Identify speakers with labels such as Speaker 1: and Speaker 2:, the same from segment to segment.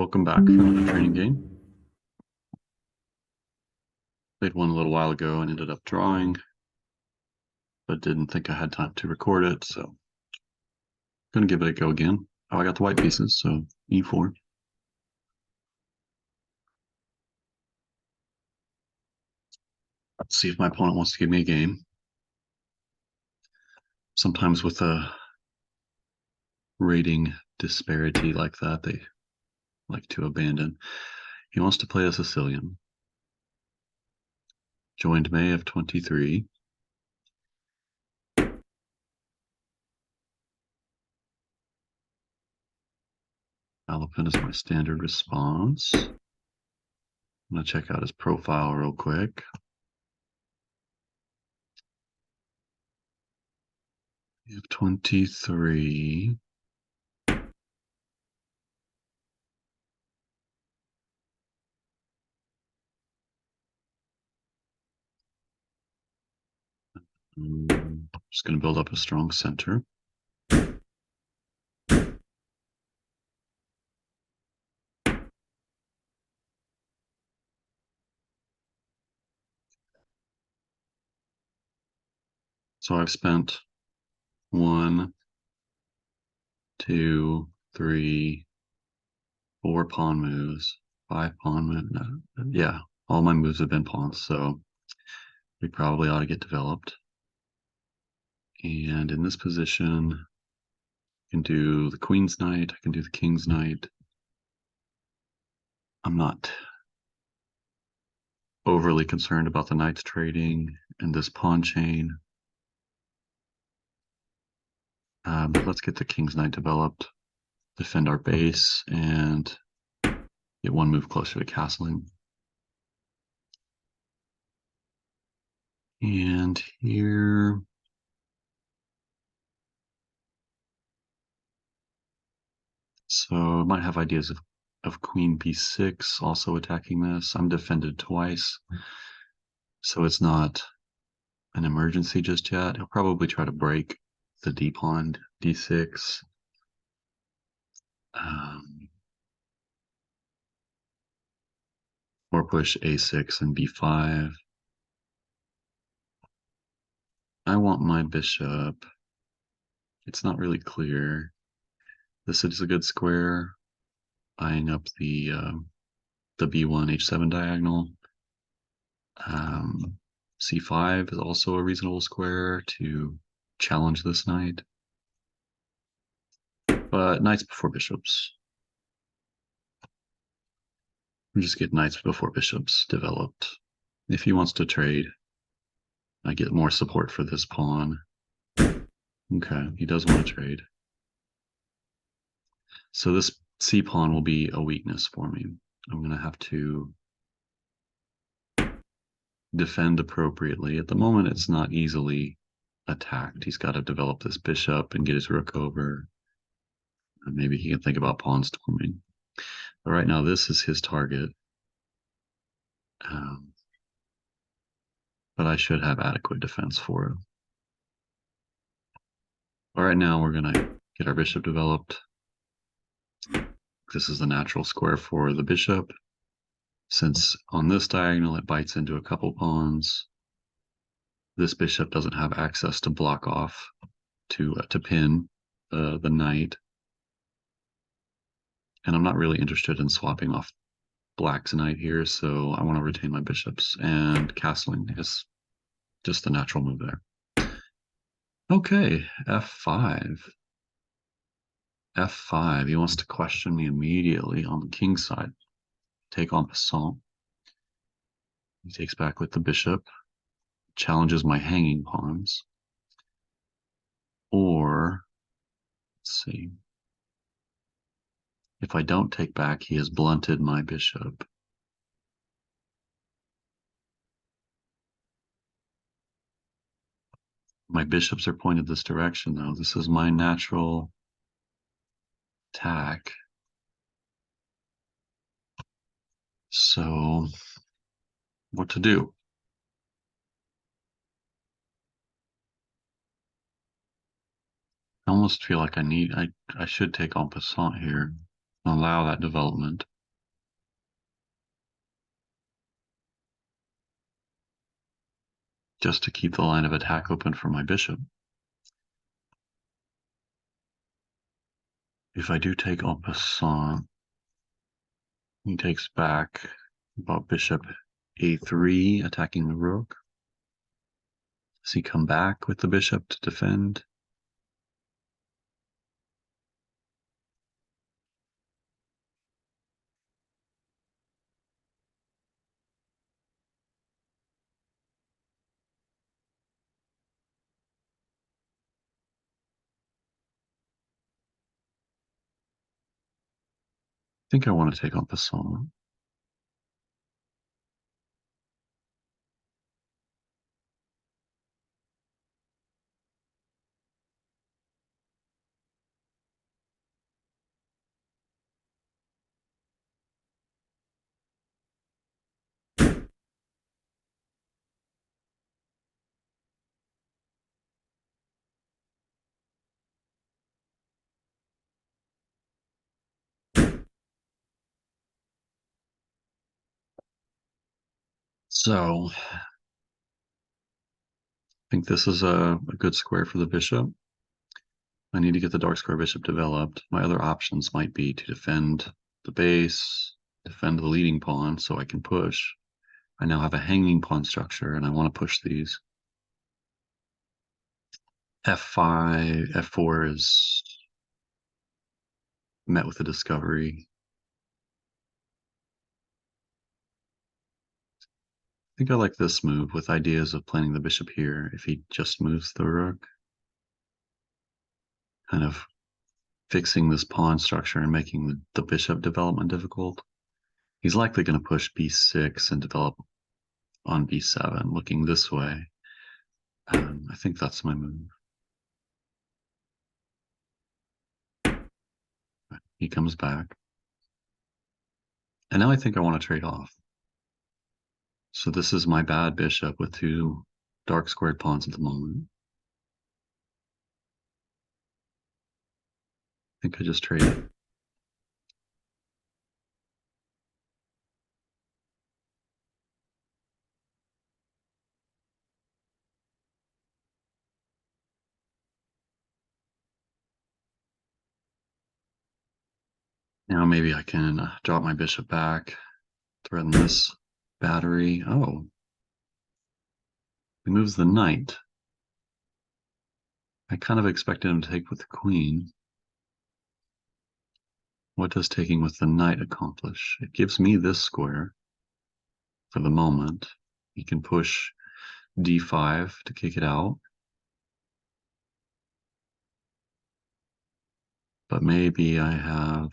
Speaker 1: Welcome back for another training game. Played one a little while ago and ended up drawing, but didn't think I had time to record it, so gonna give it a go again. Oh, I got the white pieces, so E4. Let's see if my opponent wants to give me a game. Sometimes with a rating disparity like that, they like to abandon. He wants to play a Sicilian. Joined May of 23. Alapin is my standard response. I'm gonna check out his profile real quick. We have 23. Just going to build up a strong center. So I've spent 1, 2, 3, 4 pawn moves, 5 pawn moves. Yeah, all my moves have been pawns, so we probably ought to get developed. And in this position, I can do the Queen's Knight, I can do the King's Knight. I'm not overly concerned about the knights trading and this pawn chain. But let's get the King's Knight developed, defend our base, and get one move closer to castling. And here, so I might have ideas of Queen B6 also attacking this. I'm defended twice, so it's not an emergency just yet. He'll probably try to break the D pawn, D6. Or push A6 and B5. I want my bishop. It's not really clear. This is a good square, eyeing up the B1 H7 diagonal. C5 is also a reasonable square to challenge this knight. But knights before bishops. We just get knights before bishops developed. If he wants to trade, I get more support for this pawn. Okay, he does want to trade. So this C pawn will be a weakness for me. I'm going to have to defend appropriately. At the moment, it's not easily attacked. He's got to develop this bishop and get his rook over. And maybe he can think about pawn storming. But right now, this is his target. But I should have adequate defense for it. All right, now we're going to get our bishop developed. This is the natural square for the bishop. Since on this diagonal, it bites into a couple pawns. This bishop doesn't have access to block off to pin the knight. And I'm not really interested in swapping off black's knight here, so I want to retain my bishops, and castling is just the natural move there. Okay, F5. F5, he wants to question me immediately on the king's side. Take en passant. He takes back with the bishop, challenges my hanging pawns. Or, let's see. If I don't take back, he has blunted my bishop. My bishops are pointed this direction, though. This is my natural attack. So, what to do? I almost feel like I should take en passant here and allow that development. just to keep the line of attack open for my bishop. If I do take en passant, he takes back about bishop a3, attacking the rook. Does he come back with the bishop to defend? I think I want to take en passant. So I think this is a good square for the bishop. I need to get the dark square bishop developed. My other options might be to defend the base, defend the leading pawn so I can push. I now have a hanging pawn structure and I want to push these. F5, F4 is met with a discovery. I think I like this move with ideas of planting the bishop here if he just moves the rook. Kind of fixing this pawn structure and making the bishop development difficult. He's likely going to push b6 and develop on b7, looking this way. I think that's my move. He comes back. And now I think I want to trade off. So this is my bad bishop with two dark squared pawns at the moment. I think I just trade it. Now maybe I can drop my bishop back, threaten this battery. Oh, he moves the knight. I kind of expected him to take with the queen. What does taking with the knight accomplish? It gives me this square for the moment. He can push d5 to kick it out. But maybe I have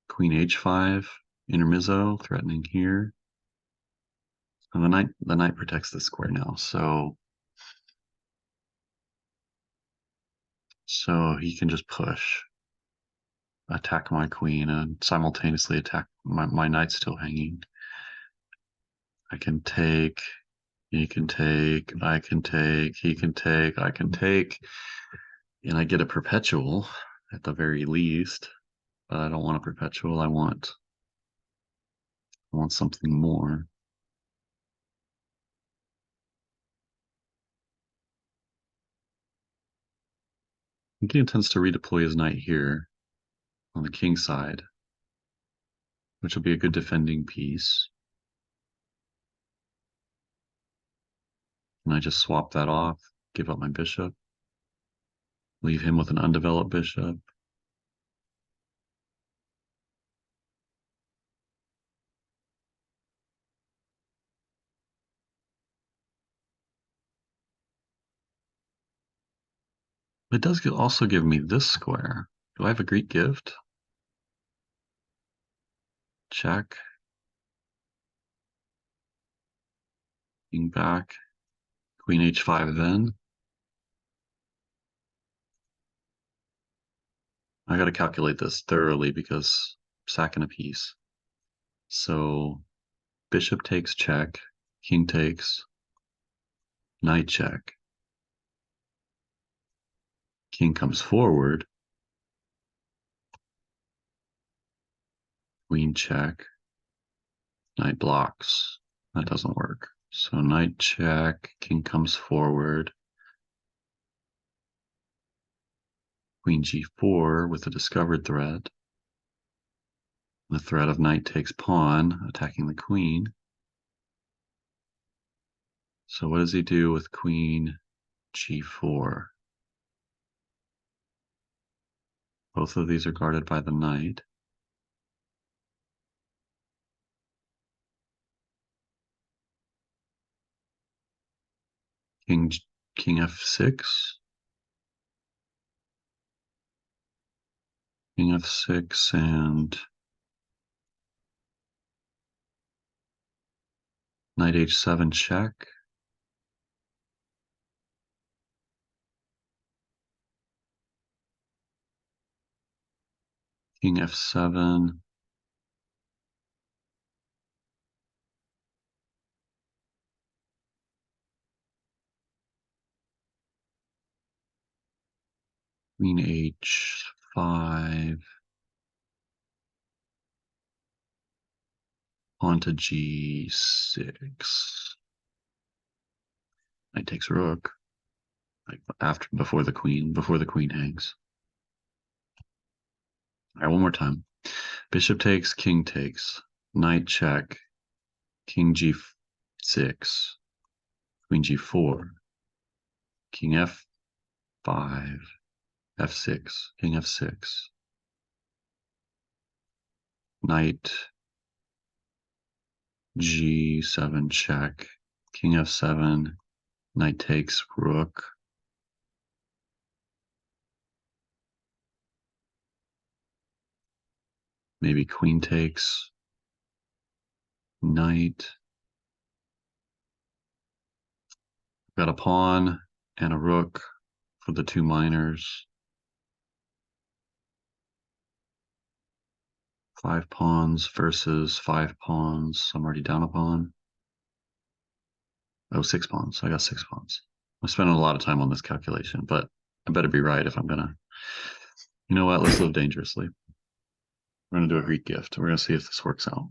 Speaker 1: queen h5, intermezzo, threatening here. And the knight protects this square now, so he can just push, attack my queen, and simultaneously attack my knight still hanging. I can take, he can take, I can take, he can take, I can take, and I get a perpetual at the very least. But I don't want a perpetual. I want something more. I think he intends to redeploy his knight here on the king side, which will be a good defending piece. And I just swap that off, give up my bishop, leave him with an undeveloped bishop. It does also give me this square. Do I have a Greek gift? Check. King back. Queen h5 then. I got to calculate this thoroughly because I'm sacking a piece. So bishop takes check, king takes, knight check. King comes forward. Queen check. Knight blocks. That doesn't work. So knight check, king comes forward. Queen g4 with a discovered threat. The threat of knight takes pawn, attacking the queen. So what does he do with queen g4? Both of these are guarded by the knight. King f6. King f6 and knight h7 check. King f7. Queen h5. Pawn to g6. Knight takes rook. Like before the queen hangs. All right, one more time. Bishop takes, king takes, knight check, king g6, queen g4, king f5, f6, king f6, knight g7 check, king f7, knight takes, rook, maybe queen takes, knight. Got a pawn and a rook for the two minors. 5 pawns versus 5 pawns. I'm already down a pawn. Oh, 6 pawns. I got 6 pawns. I'm spending a lot of time on this calculation, but I better be right if I'm gonna. You know what? Let's live dangerously. We're gonna do a Greek gift. We're gonna see if this works out.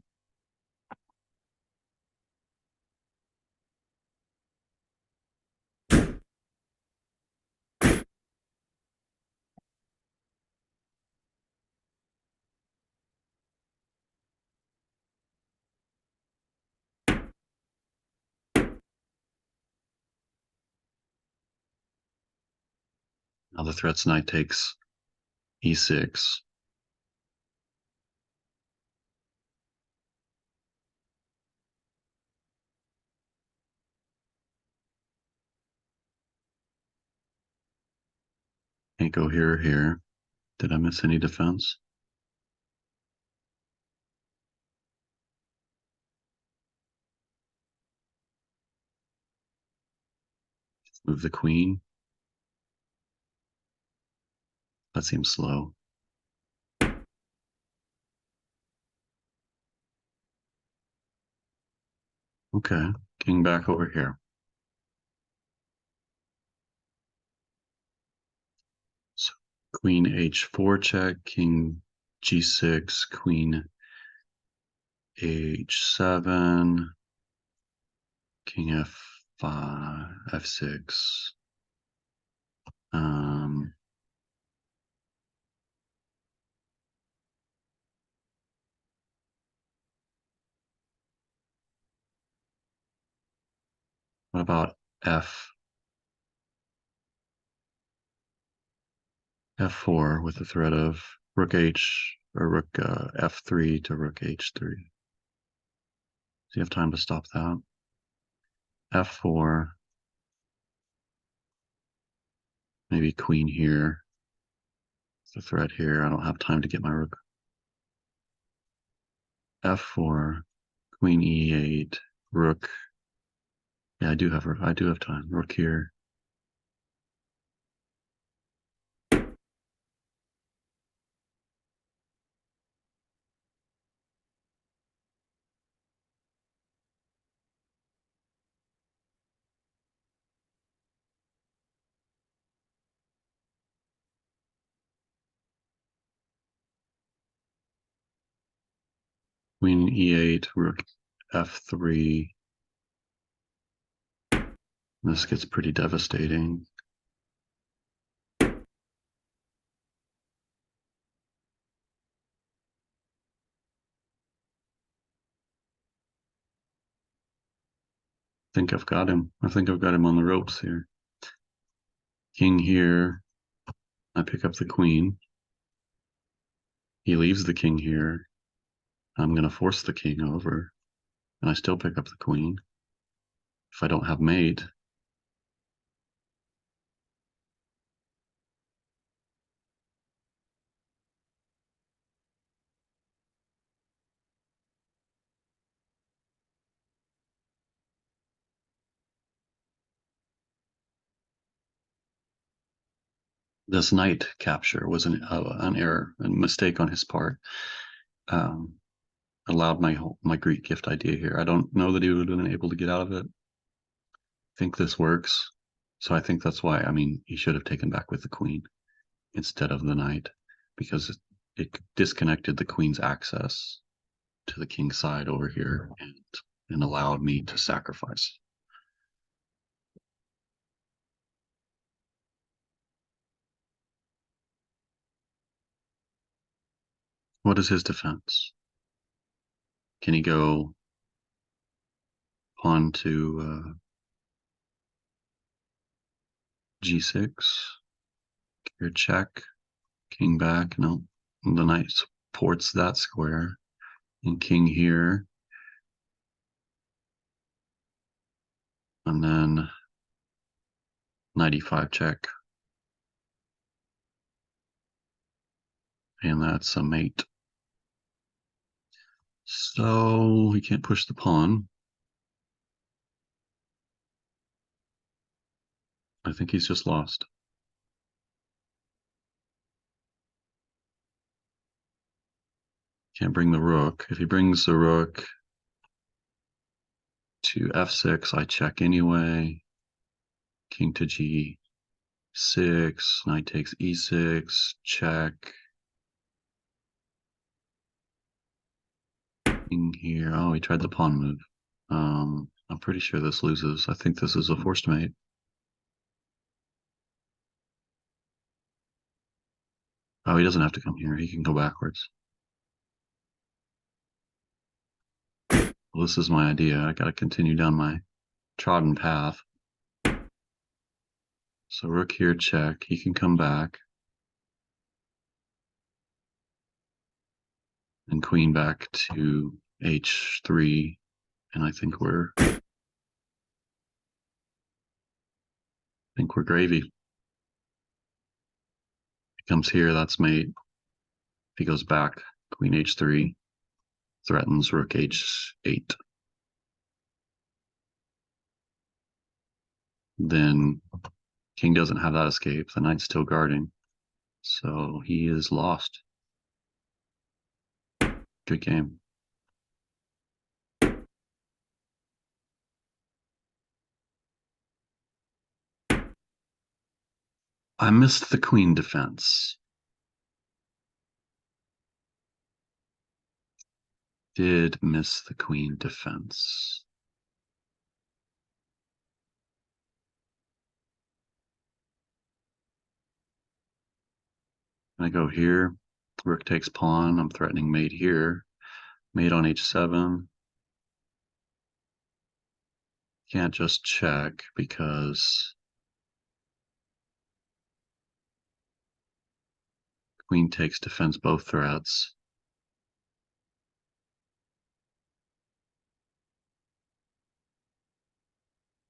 Speaker 1: Now the threat's knight takes e6. Can't go here or here. Did I miss any defense? Move the queen. That seems slow. Okay, king back over here. So queen h4 check, king g6, queen h7, king f5, f6. Um, what about f4 with the threat of rook h or rook f3 to rook h3? Do you have time to stop that? f4, maybe queen here. The threat here. I don't have time to get my rook. f4, queen e8, rook. Yeah, I do have time. Rook here. Queen e8, rook f3. This gets pretty devastating. Think I've got him. I think I've got him on the ropes here. King here. I pick up the queen. He leaves the king here. I'm going to force the king over, and I still pick up the queen. If I don't have mate, this knight capture was an error, a mistake on his part. Um, allowed my Greek gift idea here. I don't know that he would have been able to get out of it. I think this works. So I think that's why, I mean, he should have taken back with the queen instead of the knight, because it disconnected the queen's access to the king's side over here and allowed me to sacrifice. What is his defense? Can he go pawn to g6? Here check, king back. No, the knight supports that square, and king here, and then knight e5 check, and that's a mate. So he can't push the pawn. I think he's just lost. Can't bring the rook. If he brings the rook to f6, I check anyway. King to g6, knight takes e6, check. King here. Oh, he tried the pawn move. I'm pretty sure this loses. I think this is a forced mate. Oh, he doesn't have to come here. He can go backwards. Well, this is my idea. I got to continue down my trodden path. So rook here, check. He can come back. And queen back to h3. And I think we're gravy. He comes here, that's mate. If he goes back, queen h3 threatens rook h8. Then king doesn't have that escape. The knight's still guarding. So he is lost. Good game. I missed the queen defense. Did miss the queen defense. I go here. Rook takes pawn. I'm threatening mate here. Mate on h7. Can't just check because queen takes defends both threats.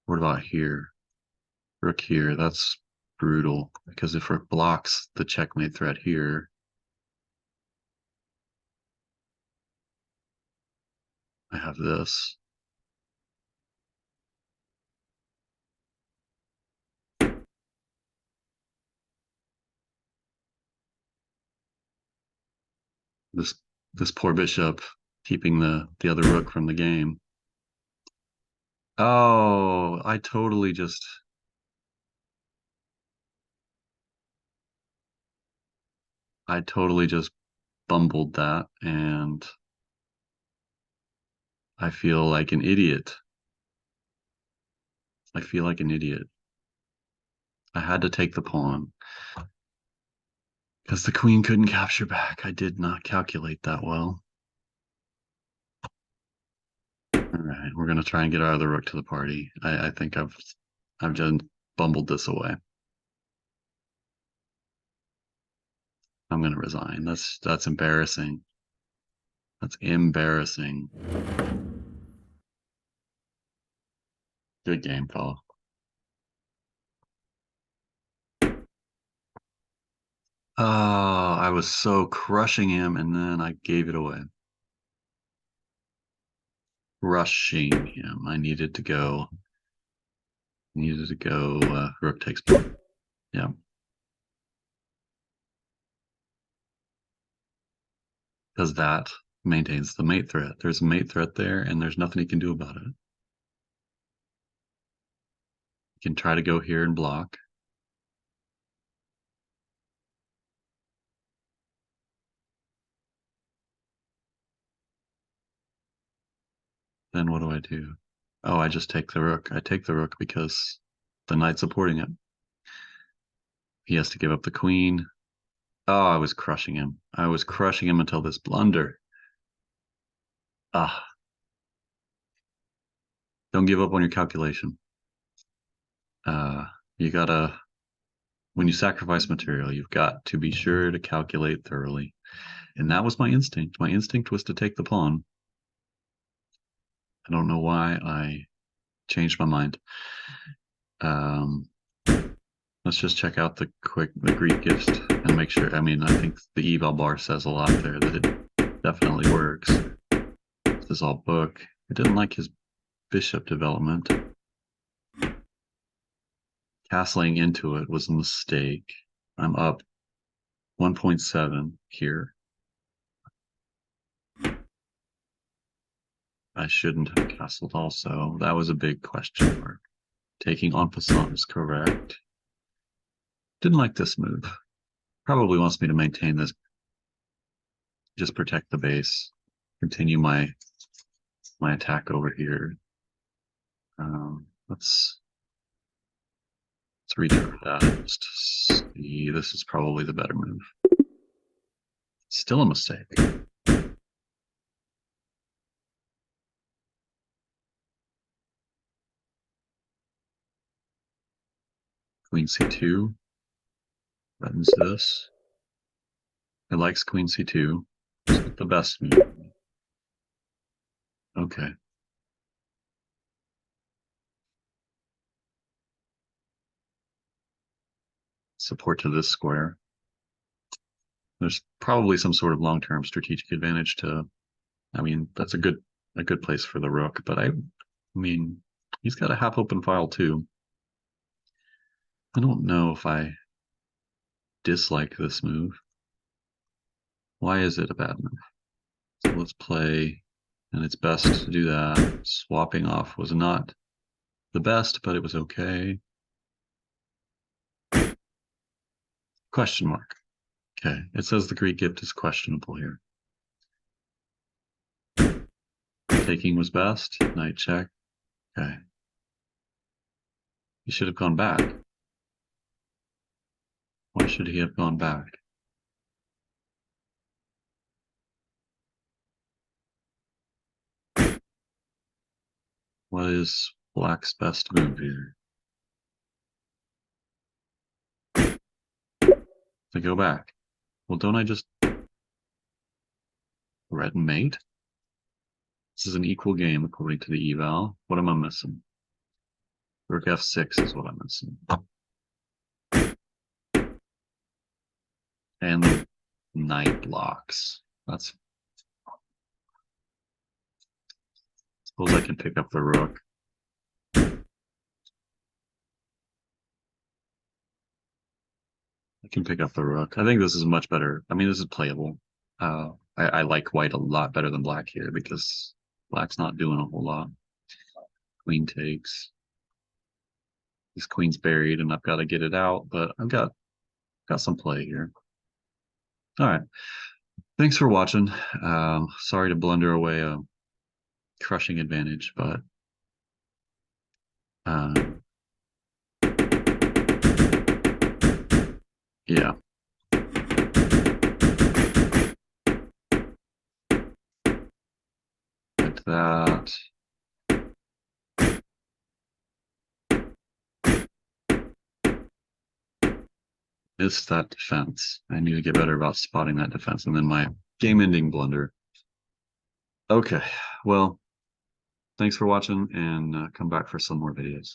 Speaker 1: What about here? Rook here. That's brutal because if rook blocks the checkmate threat here, I have this. This poor bishop keeping the other rook from the game. Oh, I totally just bumbled that, and I feel like an idiot. I feel like an idiot. I had to take the pawn because the queen couldn't capture back. I did not calculate that well. All right, we're gonna try and get our other rook to the party. I think I've just bumbled this away. I'm gonna resign. That's embarrassing. That's embarrassing. Good game, fella. Oh, I was so crushing him, and then I gave it away. Rushing him. I needed to go. Rook takes pawn. Yeah. Because that maintains the mate threat. There's a mate threat there, and there's nothing he can do about it. He can try to go here and block. Then what do I do? Oh, I just take the rook. I take the rook because the knight's supporting it. He has to give up the queen. Oh, I was crushing him. I was crushing him until this blunder. Ah, don't give up on your calculation. You gotta, when you sacrifice material, you've got to be sure to calculate thoroughly. And that was my instinct. My instinct was to take the pawn. I don't know why I changed my mind. Let's just check out the Greek gift and make sure. I mean, I think the eval bar says a lot there that it definitely works. This is all book. I didn't like his bishop development. Castling into it was a mistake. I'm up 1.7 here. I shouldn't have castled also. That was a big question mark. Taking en passant is correct. Didn't like this move. Probably wants me to maintain this. Just protect the base. Continue my attack over here. Let's retry that. Just see. This is probably the better move. Still a mistake. Queen c2. Threatens this. It likes queen c2. It's the best move. Okay. Support to this square. There's probably some sort of long-term strategic advantage to. I mean, that's a good place for the rook, but I mean, he's got a half open file too. I don't know if I dislike this move. Why is it a bad move? So let's play, and it's best to do that. Swapping off was not the best, but it was okay. Question mark. Okay, it says the Greek gift is questionable here. Taking was best. Knight check. Okay. He should have gone back. Why should he have gone back? What is black's best move here? To go back. Well, don't I just red and mate? This is an equal game according to the eval. What am I missing? Rook f6 is what I'm missing. And the knight blocks. That's. Suppose I can pick up the rook. I can pick up the rook. I think this is much better. I mean, this is playable. I like white a lot better than black here because black's not doing a whole lot. Queen takes. This queen's buried, and I've got to get it out, but I've got some play here. All right. Thanks for watching. Sorry to blunder away a crushing advantage, but Yeah. Like that. Missed that defense. I need to get better about spotting that defense. And then my game-ending blunder. Okay, well, thanks for watching, and come back for some more videos.